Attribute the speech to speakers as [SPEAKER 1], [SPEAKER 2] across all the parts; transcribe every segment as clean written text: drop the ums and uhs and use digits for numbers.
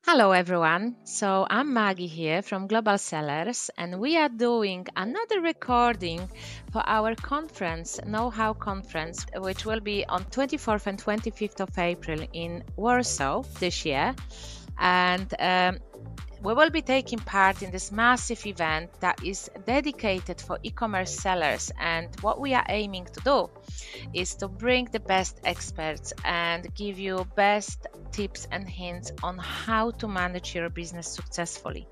[SPEAKER 1] Hello everyone. So I'm Maggie here from Global Sellers, and we are doing another recording for our conference, Know-How Conference, which will be on 24th and 25th of April in Warsaw this year. And we will be taking part in this massive event that is dedicated for e-commerce sellers. And what we are aiming to do is to bring the best experts and give you best tips and hints on how to manage your business successfully.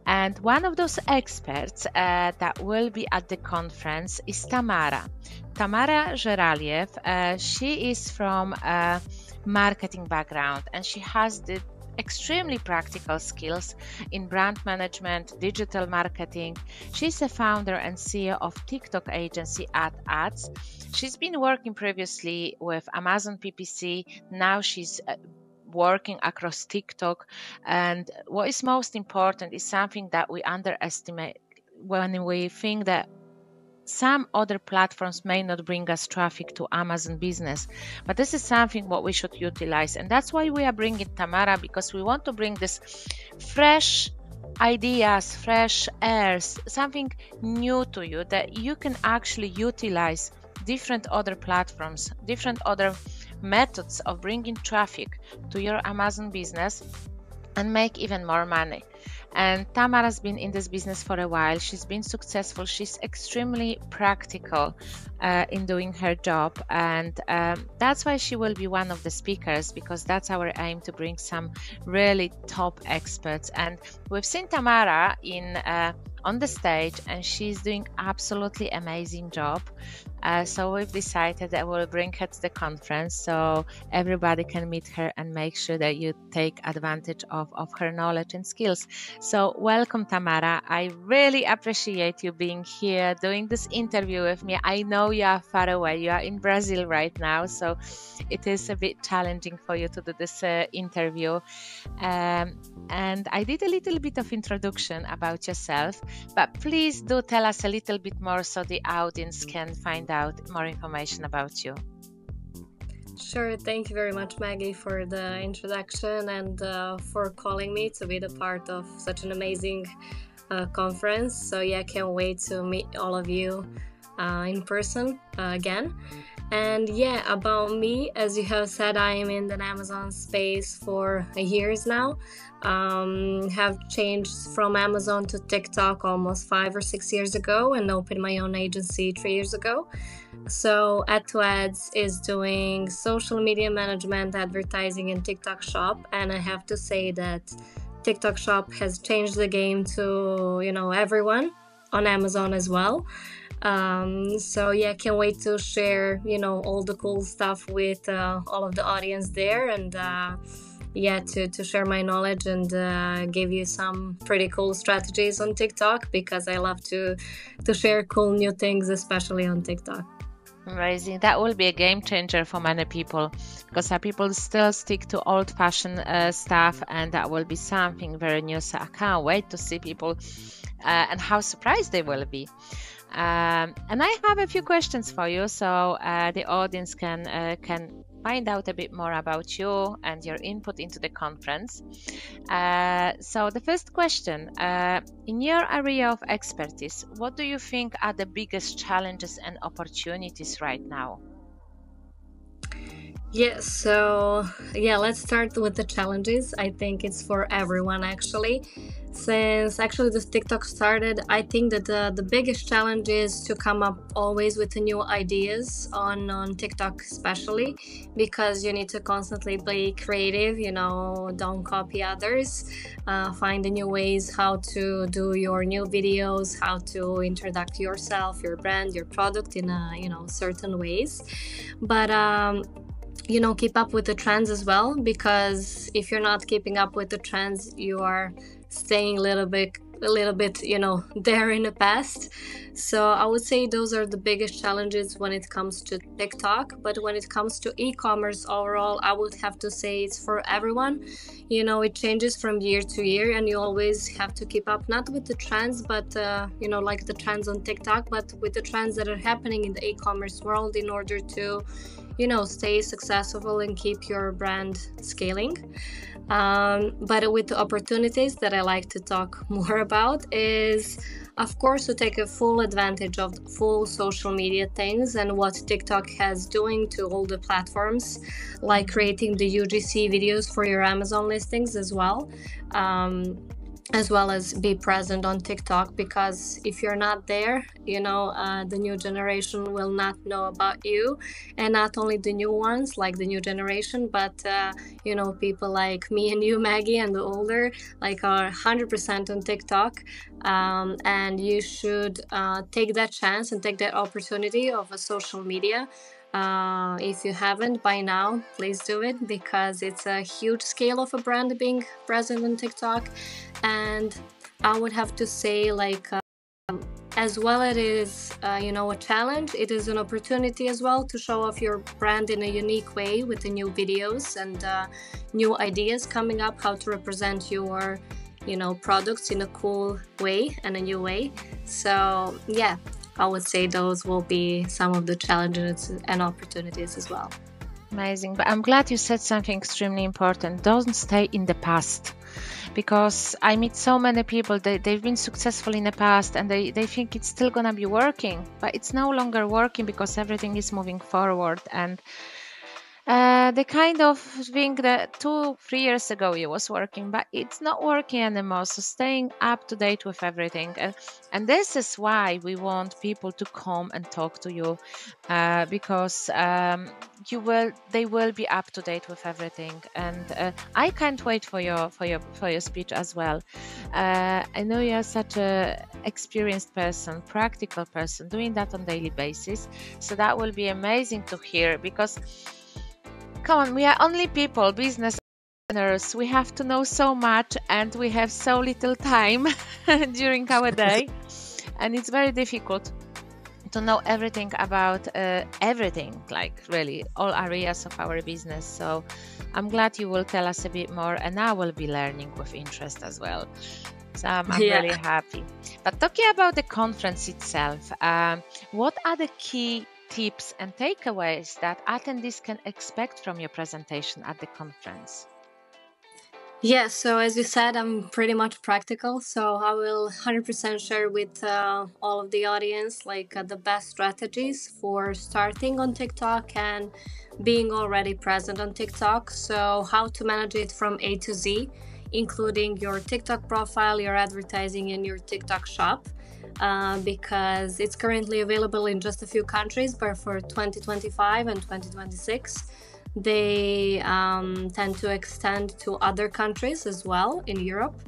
[SPEAKER 1] And one of those experts that will be at the conference is Tamara Zeravljev. She is from a marketing background, and she has the extremely practical skills in brand management, digital marketing. She's the founder and CEO of TikTok agency Ads. She's been working previously with Amazon PPC. Now she's working across TikTok. And what is most important is something that we underestimate when we think that some other platforms may not bring us traffic to Amazon business, but this is something what we should utilize. And that's why we are bringing Tamara, because we want to bring this fresh ideas, fresh airs, something new to you that you can actually utilize different other platforms, different other methods of bringing traffic to your Amazon business and make even more money. And Tamara's been in this business for a while. She's been successful. She's extremely practical in doing her job. And that's why she will be one of the speakers, because that's our aim, to bring some really top experts. And we've seen Tamara on the stage, and she's doing absolutely amazing job. So we've decided that we'll bring her to the conference so everybody can meet her and make sure that you take advantage of her knowledge and skills. So welcome, Tamara. I really appreciate you being here, doing this interview with me. I know you are far away. You are in Brazil right now, so it is a bit challenging for you to do this interview. And I did a little bit of introduction about yourself, but please do tell us a little bit more so the audience can find out more information about you.
[SPEAKER 2] Sure. Thank you very much, Maggie, for the introduction and for calling me to be the part of such an amazing conference. So yeah, can't wait to meet all of you in person again. And yeah, about me, as you have said, I am in the Amazon space for years now. Have changed from Amazon to TikTok almost 5 or 6 years ago and opened my own agency 3 years ago. So Ads is doing social media management, advertising, and TikTok shop. And I have to say that TikTok shop has changed the game to, everyone on Amazon as well. So yeah, can't wait to share, all the cool stuff with all of the audience there, and to share my knowledge and give you some pretty cool strategies on TikTok, because I love to share cool new things, especially on TikTok.
[SPEAKER 1] Amazing. That will be a game changer for many people, because some people still stick to old-fashioned stuff, and that will be something very new. So I can't wait to see people and how surprised they will be. And I have a few questions for you, so the audience can find out a bit more about you and your input into the conference. So the first question, in your area of expertise, what do you think are the biggest challenges and opportunities right now?
[SPEAKER 2] Yeah, so let's start with the challenges. I think it's for everyone actually. Since actually this TikTok started, I think that the biggest challenge is to come up always with the new ideas on TikTok, especially because you need to constantly be creative, don't copy others, find the new ways how to do your new videos, how to introduce yourself, your brand, your product in certain ways. But keep up with the trends as well, because if you're not keeping up with the trends, you are staying a little bit a little bit, there in the past. So I would say those are the biggest challenges when it comes to TikTok. But when it comes to e-commerce overall, I would have to say it's for everyone. It changes from year to year, and you always have to keep up, not with the trends, but, like the trends on TikTok, but with the trends that are happening in the e-commerce world in order to, stay successful and keep your brand scaling. But with the opportunities that I like to talk more about is, of course, to take a full advantage of full social media things and what TikTok has doing to all the platforms, like creating the UGC videos for your Amazon listings as well. As well as be present on TikTok, because if you're not there, the new generation will not know about you. And not only the new ones, like the new generation, but, people like me and you, Maggie, and the older, like, are 100% on TikTok. And you should take that chance and take that opportunity of a social media. If you haven't by now, please do it, because it's a huge scale of a brand being present on TikTok. And I would have to say, as well it is, a challenge, it is an opportunity as well to show off your brand in a unique way with the new videos and new ideas coming up, how to represent your, products in a cool way and a new way. So yeah, I would say those will be some of the challenges and opportunities as well.
[SPEAKER 1] Amazing. But I'm glad you said something extremely important. Don't stay in the past. Because I meet so many people, they've been successful in the past and they think it's still gonna be working, but it's no longer working because everything is moving forward. And they kind of think that 2-3 years ago it was working, but it's not working anymore. So staying up to date with everything, and this is why we want people to come and talk to you, because they will be up to date with everything. And I can't wait for your speech as well. I know you're such a experienced person, practical person, doing that on a daily basis. So that will be amazing to hear, because come on, we are only people, business owners. We have to know so much and we have so little time during our day. And it's very difficult to know everything about everything, like really all areas of our business. So I'm glad you will tell us a bit more, and I will be learning with interest as well. So I'm really happy. But talking about the conference itself, what are the key tips and takeaways that attendees can expect from your presentation at the conference?
[SPEAKER 2] Yeah, so as you said, I'm pretty much practical, so I will 100% share with all of the audience the best strategies for starting on TikTok and being already present on TikTok. So how to manage it from A to Z, including your TikTok profile, your advertising, and your TikTok shop. Because it's currently available in just a few countries, but for 2025 and 2026, they tend to extend to other countries as well in Europe.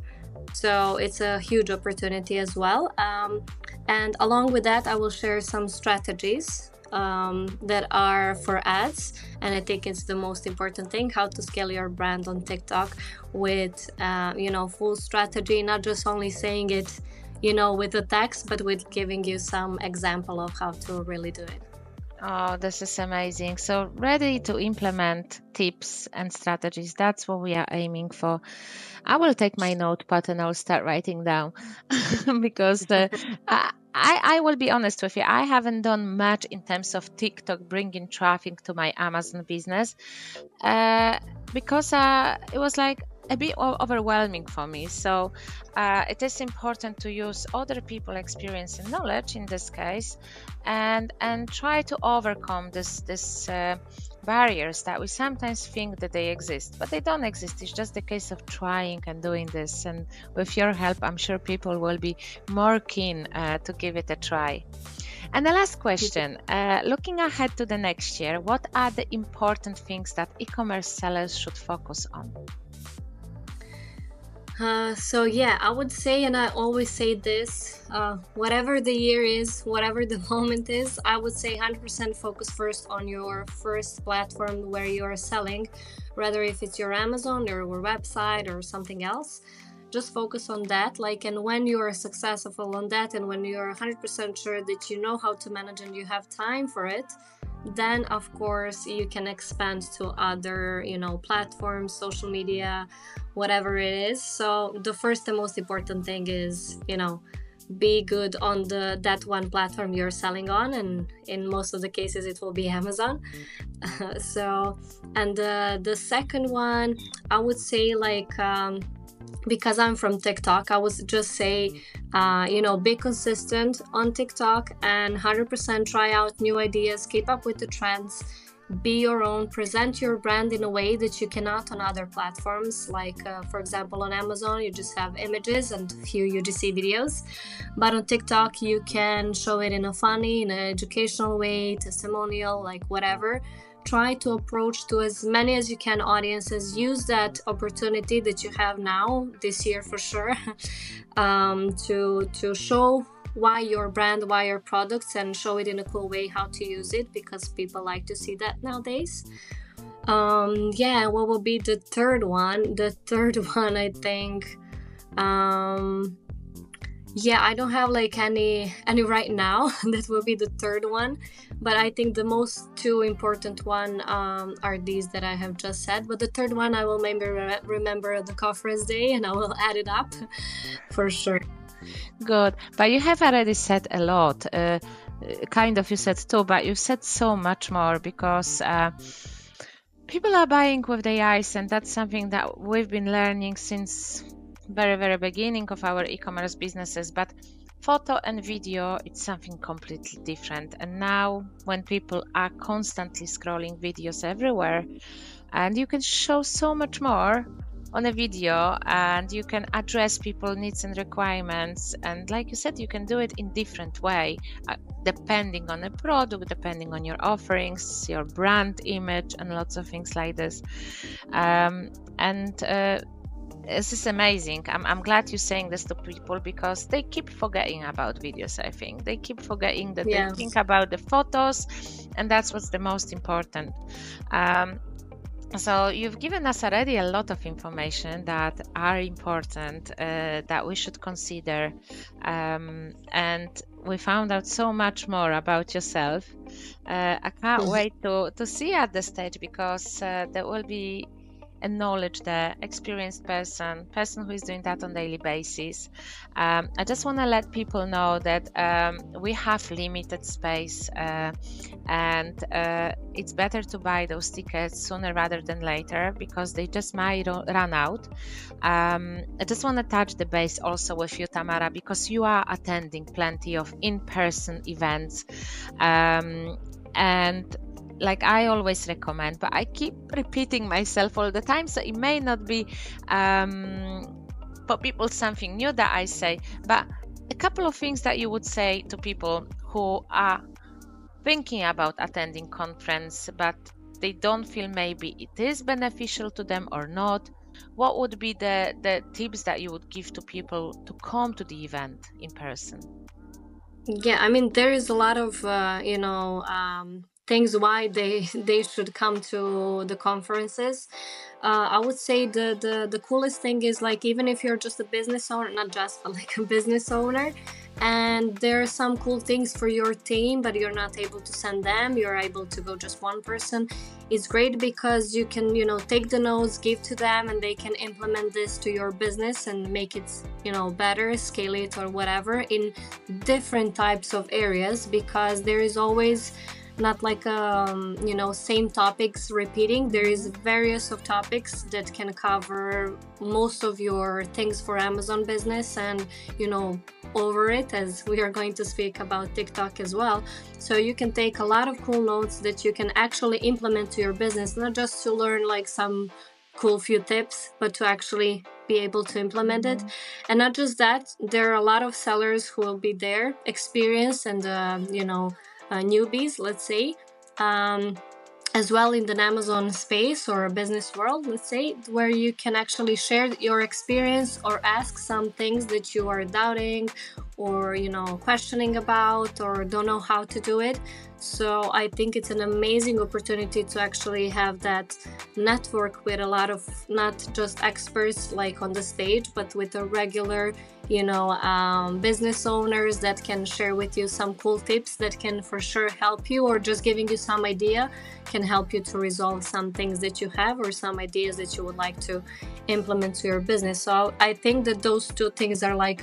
[SPEAKER 2] So it's a huge opportunity as well. And along with that, I will share some strategies that are for ads. And I think it's the most important thing, how to scale your brand on TikTok with, full strategy, not just only saying it with the text, but with giving you some example of how to really do it.
[SPEAKER 1] Oh, this is amazing. So ready to implement tips and strategies. That's what we are aiming for. I will take my notepad and I'll start writing down because I will be honest with you. I haven't done much in terms of TikTok bringing traffic to my Amazon business because it was like a bit overwhelming for me. So it is important to use other people's experience and knowledge in this case, and try to overcome this barriers that we sometimes think that they exist, but they don't exist. It's just a case of trying and doing this. And with your help, I'm sure people will be more keen to give it a try. And the last question, looking ahead to the next year, what are the important things that e-commerce sellers should focus on?
[SPEAKER 2] I would say, and I always say this, whatever the year is, whatever the moment is, I would say 100% focus first on your first platform where you're selling, whether if it's your Amazon or your website or something else. just focus on that. Like, and when you are successful on that, and when you're 100% sure that you know how to manage and you have time for it, then of course you can expand to other, platforms, social media, whatever it is. So the first and most important thing is, be good on that one platform you're selling on, and in most of the cases it will be Amazon. So, and the second one, I would say, like, because I'm from TikTok, I would just say, be consistent on TikTok and 100% try out new ideas, keep up with the trends, be your own, present your brand in a way that you cannot on other platforms. Like, for example, on Amazon, you just have images and a few UGC videos. But on TikTok, you can show it in a funny, in an educational way, testimonial, like whatever. Try to approach to as many as you can audiences. Use that opportunity that you have now, this year for sure, to show why your brand, why your products, and show it in a cool way how to use it, because people like to see that nowadays. What will be the third one? The third one, I think, I don't have like any right now. That will be the third one, but I think the most two important one are these that I have just said. But the third one, I will maybe remember the conference day, and I will add it up for sure.
[SPEAKER 1] Good, but you have already said a lot. Kind of you said too, but you said so much more, because people are buying with their eyes, and that's something that we've been learning since very, very beginning of our e-commerce businesses. But photo and video, it's something completely different. And now when people are constantly scrolling videos everywhere, and you can show so much more on a video, and you can address people's needs and requirements, and like you said, you can do it in different way, depending on the product, depending on your offerings, your brand image, and lots of things like this. This is amazing. I'm glad you're saying this to people, because they keep forgetting about videos. I think they keep forgetting that they think about the photos, and that's what's the most important. So you've given us already a lot of information that are important, that we should consider, and we found out so much more about yourself. I can't wait to see you at the stage, because there will be a knowledge there, experienced person who is doing that on a daily basis. I just want to let people know that we have limited space, and it's better to buy those tickets sooner rather than later, because they just might run out. I just want to touch the base also with you, Tamara, because you are attending plenty of in-person events, and like I always recommend, but I keep repeating myself all the time, so it may not be for people something new that I say, but a couple of things that you would say to people who are thinking about attending conference, but they don't feel maybe it is beneficial to them or not. What would be the tips that you would give to people to come to the event in person?
[SPEAKER 2] Yeah, I mean, there is a lot of things why they should come to the conferences. I would say the coolest thing is, like, even if you're just a business owner, not just, but like a business owner, and there are some cool things for your team, but you're not able to send them, you're able to go just one person. It's great because you can, take the notes, give to them, and they can implement this to your business and make it, better, scale it or whatever in different types of areas, because there is always not like same topics repeating. There is various of topics that can cover most of your things for Amazon business, and over it, as we are going to speak about TikTok as well. So you can take a lot of cool notes that you can actually implement to your business, not just to learn like some cool few tips, but to actually be able to implement it. And not just that, there are a lot of sellers who will be there, experienced and newbies, let's say, as well in the Amazon space or a business world, let's say, where you can actually share your experience or ask some things that you are doubting or, you know, questioning about or don't know how to do it. So I think it's an amazing opportunity to actually have that network with a lot of not just experts like on the stage, but with a regular, you know, business owners that can share with you some cool tips that can for sure help you, or just giving you some idea can help you to resolve some things that you have or some ideas that you would like to implement to your business. So I think that those two things are like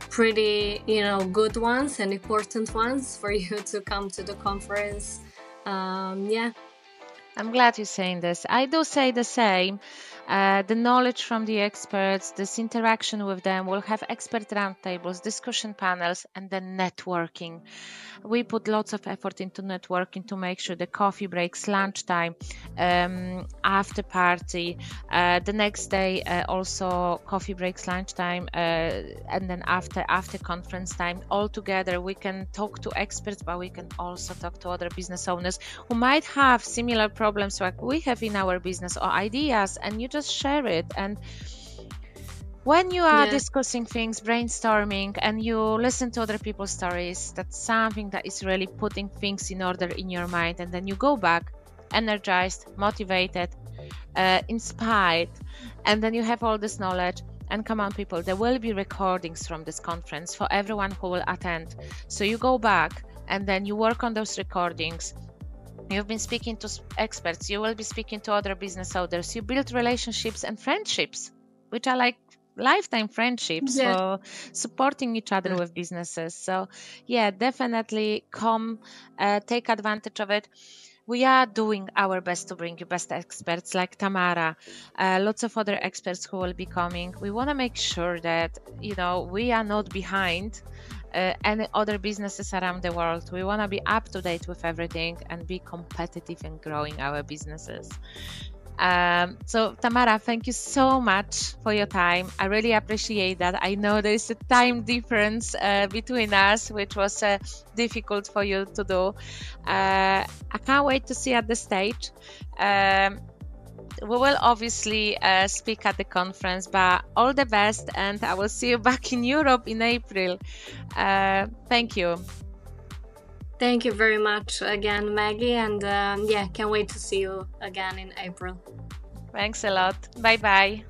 [SPEAKER 2] pretty, you know, good ones and important ones for you to come to the conference. Yeah.
[SPEAKER 1] I'm glad you're saying this. I do say the same. The knowledge from the experts, this interaction with them, we'll have expert roundtables, discussion panels, and then networking. We put lots of effort into networking to make sure the coffee breaks, lunchtime, after party, the next day also coffee breaks, lunchtime, and then after conference time. All together we can talk to experts, but we can also talk to other business owners who might have similar problems like we have in our business or ideas, and you just share it. And when you are discussing things, brainstorming, and you listen to other people's stories, that's something that is really putting things in order in your mind. And then you go back energized, motivated, inspired, and then you have all this knowledge. And come on, people, there will be recordings from this conference for everyone who will attend. So you go back and then you work on those recordings. You've been speaking to experts, you will be speaking to other business owners, you build relationships and friendships, which are like lifetime friendships for supporting each other with businesses. So yeah, definitely come, take advantage of it. We are doing our best to bring you best experts like Tamara, lots of other experts who will be coming. We want to make sure that, you know, we are not behind any other businesses around the world. We want to be up to date with everything and be competitive and growing our businesses. So Tamara, thank you so much for your time. I really appreciate that. I know there is a time difference between us, which was difficult for you to do. I can't wait to see you at the stage. We will obviously speak at the conference, but all the best, and I will see you back in Europe in April. Thank you.
[SPEAKER 2] Thank you very much again, Maggie, and yeah, can't wait to see you again in April.
[SPEAKER 1] Thanks a lot. Bye-bye.